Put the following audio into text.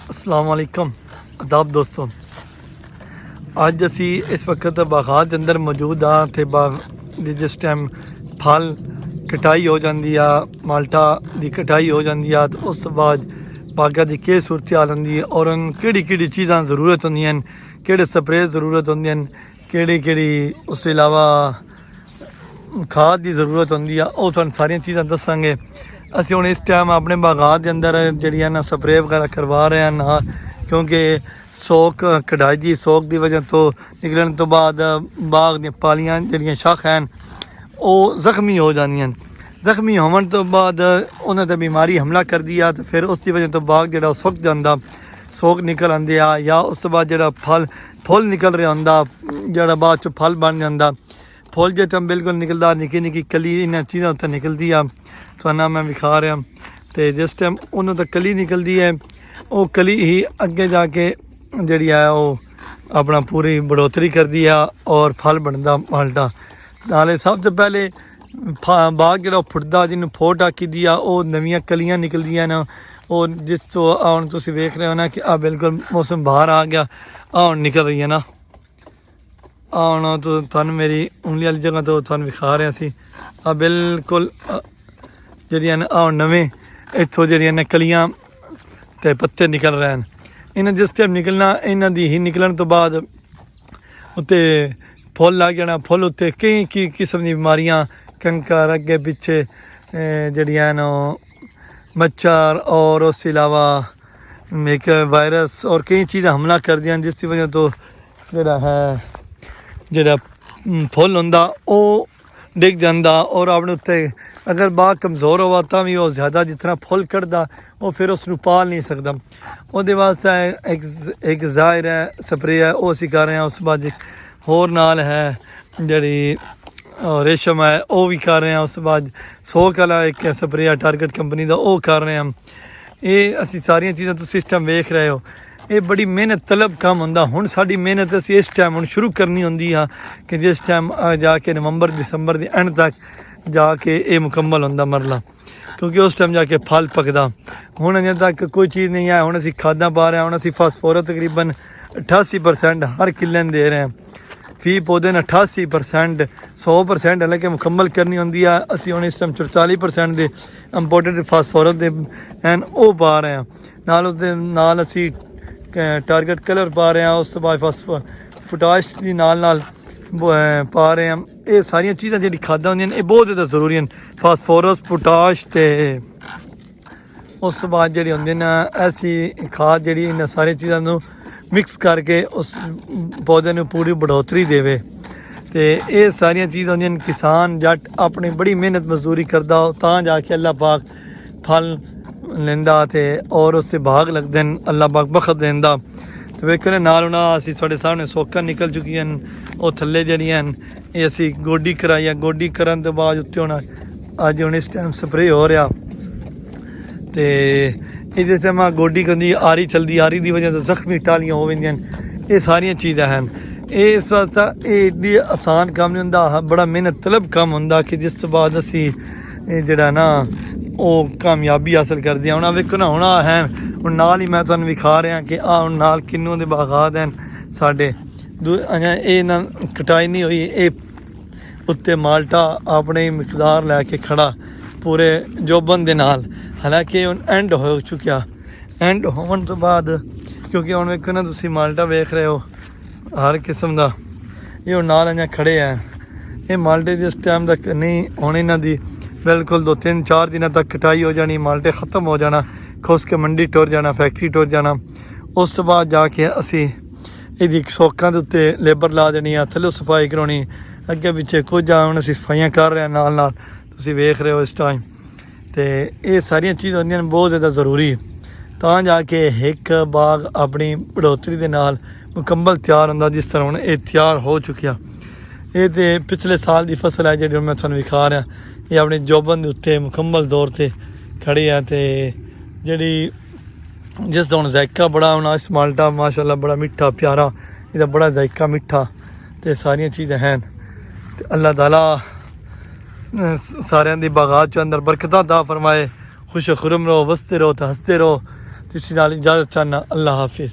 अस्सलाम वालेकुम आदाब दोस्तों। अज असी इस वक्त बागात के अंदर मौजूद हाँ तो बाग जिस टाइम फल कटाई हो जाती है, माल्टा की कटाई हो जाती है तो उस तो बाद बागा की क्या सूरत हाल होंगी है और कि चीज़ा जरूरत होंगे, कि स्प्रे जरूरत होंगे, कि उस अलावा खाद की जरूरत होंगी है, वो तुहानू सारिया चीज़ा दसांगे। असी हुण इस टाइम अपने बागात के अंदर जड़ियां ना स्प्रे वगैरह करवा रहे हैं ना, क्योंकि सोक कटाई की सोक की वजह तो निकलने तो बाद बाग दी पालियां जड़ियां शाख हैं वो जख्मी हो जांदियां। जख्मी होने तो बाद उन्हें तो बीमारी हमला कर दिया तो फिर उसकी वजह तो बाग जो सुक जाता, सोक निकल आते आ या उस तो बाद जो फुल निकल रहा होंदा जड़ा बाद चो फल बन जाता। फुल जो टाइम बिल्कुल निकलता निक्की निक्की कली इन्होंने चीज़ों उत्ते निकलती आ तो ना मैं विखा रहा तो जिस टाइम उन्होंने तो कली निकलती है वो कली ही अगे जाके जी है वो अपना पूरी बढ़ोतरी करती है और फल बनता माल्टा। नाले सब तो पहले बाग जो फुटदा जिन्होंने फोट आकी दी आ वो नवियां कलियां निकलदियां न। और जिस तो हम तुम वेख रहे हो ना कि बिल्कुल मौसम बाहर आ गया, हुण निकल रही है ना, हुण तो तुहानू मेरी उंगली वाली जगह तो तुहानू विखा रहे सी बिल्कुल जड़ियां हुण नवें इत्थों जड़ियां ने कलियां ते पत्ते निकल रहे हैं। इन्हें जिस टाइम निकलना इन्हां दी ही निकलने तो बाद उत्ते फुल लग जाना। फुल उत्ते कई किस्म की बीमारियां कंकर अगे पिछे जड़ियां मच्छर और उसके अलावा एक वायरस और कई चीज़ां हमला कर दियां, जिसकी वजह तो जोड़ा है जोड़ा फुल होंदा वो डिग जाता और अपने उत्ते अगर बाग कमज़ोर होवा तो भी वो ज़्यादा जितना फुल कढ़दा वो फिर उसनू पाल नहीं सकता। वो वास्ते एक ज़ाहिर है स्प्रे है वो असी कर रहे हैं। उस बाद होर नाल है जड़ी रेशम है वो भी कर रहे हैं। उस बाद सोक वाला एक स्प्रे है टारगेट कंपनी का वो कर रहे हैं। ये असी सारिया चीज़ां तुम सिस्टम वेख रहे हो, ये बड़ी मेहनत तलब काम होंदा। हुण साडी मेहनत असी इस टाइम हुण शुरू करनी होंदी है कि जिस टाइम जाके नवंबर दिसंबर के एंड तक जाके ये मुकम्मल होंदा मरला, क्योंकि उस टाइम जाके फल पकदा। हुण अजें तक कोई चीज़ नहीं है। हुण असी खादां पा रहे हैं, हुण असी फास्फोरस तकरीबन 88% हर किले दे रहे हैं। फी पौधे ने 88% 100% हालांकि मुकम्मल करनी होंदी है। असी हुण इस टाइम 44% के इंपोर्टेड फास्फोरस दे हैं वो पा रहे हैं। नाल उसदे नाल असी टारगेट कलर पा रहे हैं। उस तो बाद पोटाश की नाल पा रहे हैं। ये सारिया चीज़ां जी खादां होंदियां ये बहुत ज़्यादा जरूरी हैं। फास्फोरस पोटाश तो उस तो बाद जी होंगे ना ऐसी खाद जी इन सारी चीज़ों मिक्स करके उस पौधे में पूरी बढ़ोतरी देवे। तो ये सारिया चीज़ां होंदियां किसान जट अपनी बड़ी मेहनत मजदूरी करता तां जाके अल्लाह पाक फल लेंदा ते और उससे भाग लगते हैं, अल्लाह पाक बखत देंदा। तो वेखो ने नाल ना असी थोड़े सामने सोकां निकल चुकी हैं वो थल्ले जड़ियां ये असी गोडी कराई है। गोडी करन तो बाद उत्ते होना अज हुण इस टाइम स्प्रे हो रहा तो इस टाइम गोडी करनी आरी चलती, आरी की वजह तो जख्मी टालियां हो जांदियां। ये सारिया चीज़ां हैं। ये इस वास्ते ये एड्डी आसान काम नहीं होंदा, बड़ा मेहनत तलब काम होंदा कि जिस तो बाद असी जड़ा ना वो कामयाबी हासिल कर दिया। हुण वेखो ना हुण है हुण नाल ही मैं तुहानू विखा रहा कि हुण नाल किन्नू दे बागात हैं साडे अजें ये ना कटाई नहीं हुई। ये उत्ते माल्टा अपने मिकदार लैके खड़ा पूरे जोबन दे नाल, हालांकि हुण एंड हो चुकिया। एंड होने तो बाद क्योंकि हुण वेखो ना तुसीं माल्टा वेख रहे हो हर किस्म का, ये हुण नाल अजें खड़े हैं। ये माल्टे जिस टाइम तक नहीं होने इन्हां दी बिल्कुल 2-3-4 दिनों तक कटाई हो जानी, माल्टे ख़त्म हो जाना, खुस के मंडी टुर जाना, फैक्ट्री टुर जाना। उस तो बाद जाके असी ये सोकां दे उत्ते लेबर ला देनी है, थल्ले सफाई करानी, अगे पिछे कुछ हुण असी सफाइयां कर रहे हैं नाल नाल तुसीं वेख रहे हो इस टाइम। तो ये सारिया चीज़ां होंदियां बहुत ज़्यादा जरूरी तां जाके एक बाग अपनी बढ़ोतरी दे नाल मुकम्मल तैयार होंदा। जिस तरह हुण ये तैयार हो चुकिया, ये तो पिछले साल की फसल है जी मैं तुहानू विखा रहा। ये अपने जोबन के उत्ते मुकम्मल तौर पर खड़े है तो जी जिस हुण जायका बड़ा होना इस माल्टा माशाअल्लाह बड़ा मिठा प्यारा, इसका बड़ा जायका मिठा तो सारिया चीज़ां हैं। तो अल्लाह ताला सारियां दी बागात चो अंदर बरकतां दा फरमाए, खुश खुरम रहो, वसते रहो तो हंसते रहो। ਤੇ ਇਸ ਨਾਲ ਇਜਾਜ਼ਤ ਚਾਹਨਾ। ਅੱਲਾਹ ਹਾਫਿਜ਼।